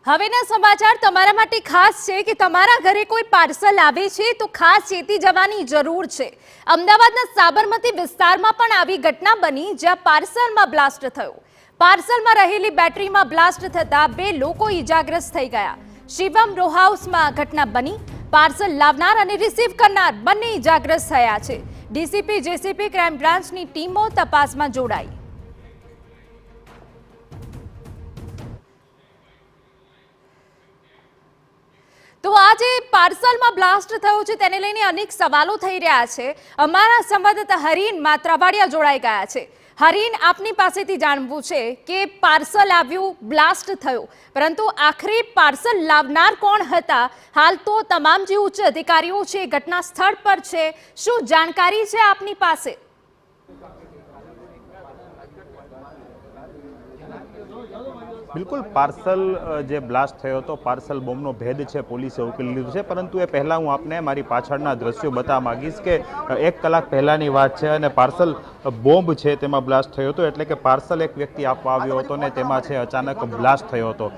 હવેના સમાચાર તમારા માટે ખાસ છે કે તમારા ઘરે કોઈ પાર્સલ આવે છે તો ખાસ ચેતી જવાની જરૂર છે। અમદાવાદના સાબરમતી વિસ્તારમાં પણ આવી ઘટના બની જ્યાં પાર્સલમાં બ્લાસ્ટ થયો। પાર્સલમાં રહેલી બેટરીમાં બ્લાસ્ટ થતા 2 લોકો ઈજાગ્રસ્ત થઈ ગયા। શિવમ રો હાઉસમાં ઘટના બની। પાર્સલ લાવનાર અને રિસીવ કરનાર બંને ઈજાગ્રસ્ત થયા છે। ડીસીપી જેસીપી ક્રાઇમ બ્રાન્ચની ટીમો તપાસમાં જોડાઈ। तो आज पार्सल में ब्लास्ट थयो छे तेने लईने अनेक सवालों थई रह्या छे। अमारा संवाददाता हरीन मात्रावाड़िया जोड़ाई गया छे। हरीन, आपनी पासेथी जाणवुं छे के पार्सल आव्युं, ब्लास्ट थयो, परंतु आखरी पार्सल लावनार कोण हता? हाल तो तमाम जे उच्च अधिकारीओ छे घटना स्थळ पर छे। शुं जानकारी छे आपनी पासे? बिल्कुल पार्सल जे ब्लास्ट थयो तो पार्सल बॉम्बनो भेद है पोलीसे उकेली लीधो छे। परंतु ए पहला हूँ आपने मारी पाछळना दृश्यो बताववा मांगीश के 1 कलाक पहलानी वात छे अने पार्सल बॉम्ब छे तेमां ब्लास्ट थयो हतो। एटले के पार्सल एक व्यक्ति आपवा आव्यो हतो ने तेमां छे अचानक ब्लास्ट थयो हतो।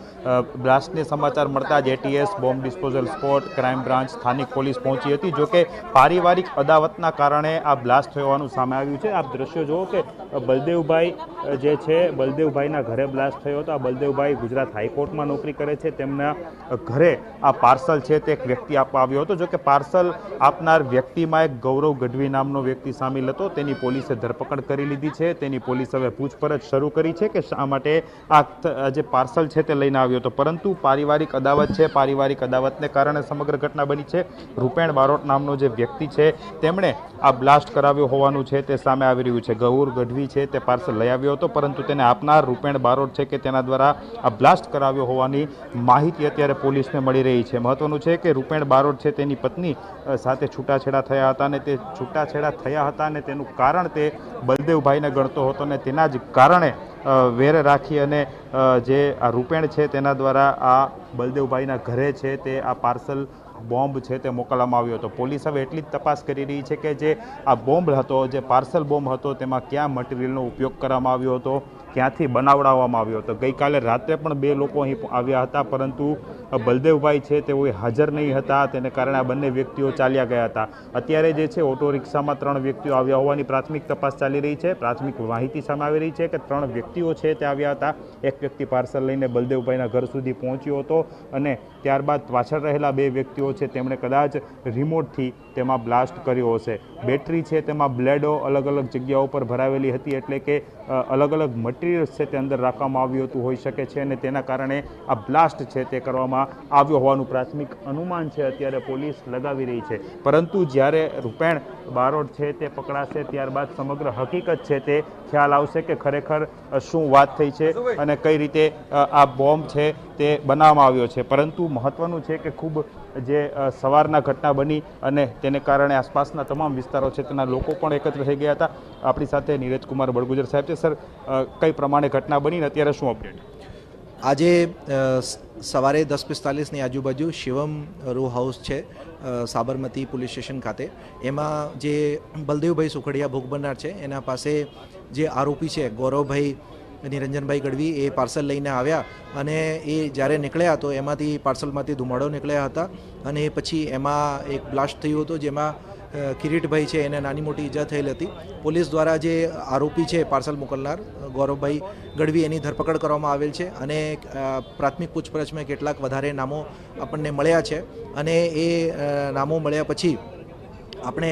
ब्लास्टने समाचार मळता ज ATS bomb disposal squad crime branch स्थानिक पोलीस पहोंची हती। जो के पारिवारिक अदावतना कारणे आ ब्लास्ट थयो होવાનું સામે આવ્યું છે। आप दृश्यो जुओ के बलदेवभाई जे छे बलदेवभाईना घरे ब्लास्ट थयो हतो। आ बलदेवभाई गुजरात हाईकोर्ट में नौकरी करे छे। तेमना घरे आ पार्सल छे ते एक व्यक्ति आपवा आव्यो हतो। जो के पार्सल आपनार व्यक्तिमां एक गौरव गढ़वी नामनो व्यक्ति सामेल हतो। तेनी पोलीसे धरपकड़ करी लीधी छे। तेनी पोलीस हवे पूछपरछ शरू करी छे के शा माटे आ जे पार्सल छे ते लईने આવ્યો હતો। परंतु पारिवारिक अदावत छे, पारिवारिक अदावतने कारणे समग्र घटना बनी छे। રૂપેણ બારોટ નામનો જે વ્યક્તિ છે તેમણે આ બ્લાસ્ટ કરાવ્યો હોવાનું છે તે સામે આવી રહ્યું છે। ગૌર ગઢવી છે તે પાર્સલ લઈ આવ્યો હતો, પરંતુ તેને આપનાર રૂપેણ બારોટ છે કે તેના દ્વારા આ બ્લાસ્ટ કરાવ્યો હોવાની માહિતી અત્યારે પોલીસને મળી રહી છે। મહત્વનું છે કે રૂપેણ બારોટ છે તેની પત્ની સાથે છૂટાછેડા થયા હતા અને તે છૂટાછેડા થયા હતા અને તેનું કારણ તે બલદેવભાઈને ગણતો હતો અને તેના જ કારણે વેર રાખી અને જે આ રૂપેણ છે તેના દ્વારા આ બલદેવભાઈના ઘરે છે તે આ પાર્સલ બોમ્બ છે તે મોકલવામાં આવ્યો હતો। પોલીસ હવે એટલી જ તપાસ કરી રહી છે કે જે આ બોમ્બ હતો, જે પાર્સલ બોમ્બ હતો, તેમાં ક્યાં મટીરિયલનો ઉપયોગ કરવામાં આવ્યો હતો, ક્યાંથી બનાવડાવવામાં આવ્યો હતો। ગઈકાલે રાત્રે પણ 2 લોકો અહીં આવ્યા હતા, પરંતુ બલદેવભાઈ છે તેઓ હાજર નહીં હતા। તેને કારણે આ બંને વ્યક્તિઓ ચાલ્યા ગયા હતા। અત્યારે જે છે ઓટો રિક્ષામાં 3 વ્યક્તિઓ આવ્યા હોવાની પ્રાથમિક તપાસ ચાલી રહી છે। પ્રાથમિક માહિતી સામે આવી રહી છે કે 3 વ્યક્તિઓ છે તે આવ્યા હતા। એક વ્યક્તિ પાર્સલ લઈને બલદેવભાઈના ઘર સુધી પહોંચ્યો હતો અને ત્યારબાદ પાછળ રહેલા 2 વ્યક્તિઓ છે તેમણે કદાચ રિમોટથી તેમાં બ્લાસ્ટ કર્યો હશે। બેટરી છે તેમાં બ્લેડો અલગ અલગ જગ્યાઓ પર ભરાવેલી હતી, એટલે કે અલગ અલગ મટીરિયલ્સ છે તે અંદર રાખવામાં આવ્યું હતું હોઈ શકે છે અને તેના કારણે આ બ્લાસ્ટ છે તે કરવામાં આવ્યો હોવાનું પ્રાથમિક અનુમાન છે અત્યારે પોલીસ લગાવી રહી છે। પરંતુ જ્યારે રૂપેણ બારોટ છે તે પકડાશે ત્યારબાદ સમગ્ર હકીકત છે તે ખ્યાલ આવશે કે ખરેખર શું વાત થઈ છે અને કઈ રીતે આ બોમ્બ છે તે બનાવવામાં આવ્યો છે। પરંતુ મહત્વનું છે કે ખૂબ જે સવારના ઘટના બની અને તેને કારણે આસપાસના તમામ વિસ્તારો છે તેના લોકો પણ એકત્ર થઈ ગયા હતા। આપણી સાથે નીરજ કુમાર બળગુજર સાહેબ છે। સર, કઈ પ્રમાણે ઘટના બની ને અત્યારે શું અપડેટ? આજે સવારે 10:45ની આજુબાજુ શિવમ રો હાઉસ છે સાબરમતી પોલીસ સ્ટેશન ખાતે, એમાં જે બલદેવભાઈ સુખડિયા ભોગ બનનાર છે એના પાસે જે આરોપી છે ગૌરવભાઈ નિરંજનભાઈ ગઢવી એ પાર્સલ લઈને આવ્યા અને એ જ્યારે નીકળ્યા તો એમાંથી પાર્સલમાંથી ધુમાડો નીકળ્યા હતા અને પછી એમાં એક બ્લાસ્ટ થયું હતું જેમાં કિરીટભાઈ છે એને નાની મોટી ઈજા થયેલ હતી। પોલીસ દ્વારા જે આરોપી છે પાર્સલ મોકલનાર ગૌરવભાઈ ગઢવી એની ધરપકડ કરવામાં આવેલ છે અને પ્રાથમિક પૂછપરછમાં કેટલાક વધારે નામો આપણને મળ્યા છે અને એ નામો મળ્યા પછી આપણે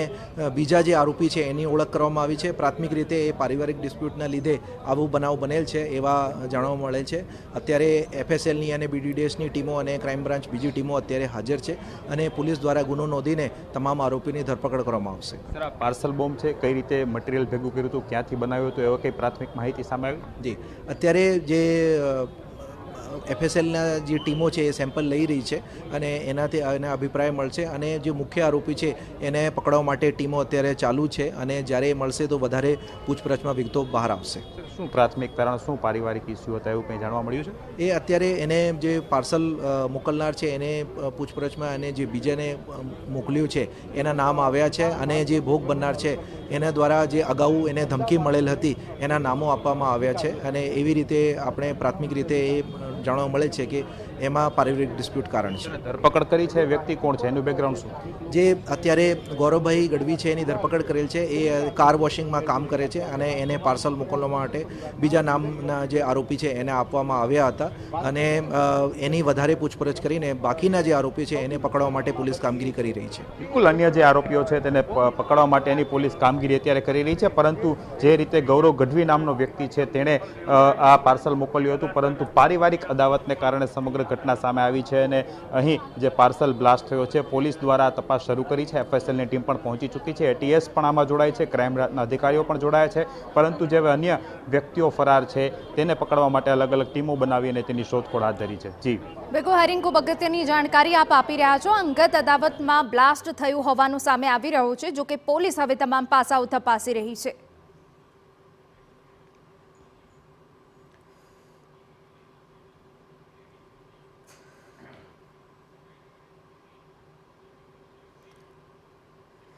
બીજા જે આરોપી છે એની ઓળખ કરવામાં આવી છે। પ્રાથમિક રીતે એ પારિવારિક ડિસ્પ્યુટના લીધે આવું બનાવ બનેલ છે એવા જાણવા મળે છે। અત્યારે એફએસએલની અને બીડીડીએસની ટીમો અને ક્રાઇમ બ્રાન્ચ બીજી ટીમો અત્યારે હાજર છે અને પોલીસ દ્વારા ગુનો નોંધીને તમામ આરોપીની ધરપકડ કરવામાં આવશે। સર, આ પાર્સલ બોમ્બ છે કઈ રીતે મટીરિયલ ભેગું કર્યું હતું, ક્યાંથી બનાવ્યું હતું, એવા કઈ પ્રાથમિક માહિતી સામે આવી? જી, અત્યારે જે એફએસએલના જે ટીમો છે એ સેમ્પલ લઈ રહી છે અને એનાથી એને અભિપ્રાય મળશે અને જે મુખ્ય આરોપી છે એને પકડવા માટે ટીમો અત્યારે ચાલુ છે અને જ્યારે મળશે તો વધારે પૂછપરછમાં વિગતો બહાર આવશે। શું પ્રાથમિક કારણ, શું પારિવારિક ઇસ્યુ હતા, એવું કંઈ જાણવા મળ્યું છે? એ અત્યારે એને જે પાર્સલ મોકલનાર છે એને પૂછપરછમાં અને જે બીજાને મોકલ્યું છે એના નામ આવ્યા છે અને જે ભોગ બનનાર છે એના દ્વારા જે અગાઉ એને ધમકી મળેલ હતી એના નામો આપવામાં આવ્યા છે અને એવી રીતે આપણે પ્રાથમિક રીતે એ જાણવા મળે છે કે એમાં પારિવારિક ડિસ્પ્યુટ કારણ છે. ધરપકડ કરી છે વ્યક્તિ કોણ છે, એનું બેકગ્રાઉન્ડ શું? જે અત્યારે ગૌરવભાઈ ગઢવી છે એની ધરપકડ કરેલ છે. એ કાર વોશિંગમાં કામ કરે છે અને એને પાર્સલ મોકલવા માટે બીજા નામના જે આરોપી છે એને આપવામાં આવ્યા હતા અને એની વધારે પૂછપરછ કરીને બાકીના જે આરોપી છે એને પકડવા માટે પોલીસ કામગીરી કરી રહી છે. બિલકુલ, અન્ય જે આરોપીઓ છે તેને પકડવા માટેની પોલીસ કામગીરી અત્યારે કરી રહી છે, પરંતુ જે રીતે ગૌરવ ગઢવી નામનો વ્યક્તિ છે તેણે આ પાર્સલ મોકલ્યું હતું, પરંતુ પારિવારિક અદાવતને કારણે સમગ્ર ઘટના સામે આવી છે અને અહીં જે પાર્સલ બ્લાસ્ટ થયો છે, પોલીસ દ્વારા તપાસ શરૂ કરી છે. FSLની ટીમ પણ પહોંચી ચૂકી છે, ATS પણ આમાં જોડાય છે, ક્રાઇમ બ્રાન્ચના અધિકારીઓ પણ જોડાયા છે, પરંતુ જે અન્ય વ્યક્તિઓ ફરાર છે તેને પકડવા માટે અલગ અલગ ટીમો બનાવી અને તેની શોધખોળ હાથ ધરી છે. જી બિલકુલ હરીન, ખૂબ અગત્યની જાણકારી આપ આપી રહ્યા છો. અંગત અદાવતમાં બ્લાસ્ટ થયું હોવાનું સામે આવી રહ્યું છે, જો કે પોલીસ હવે તમામ પાસાઓ તપાસી રહી છે.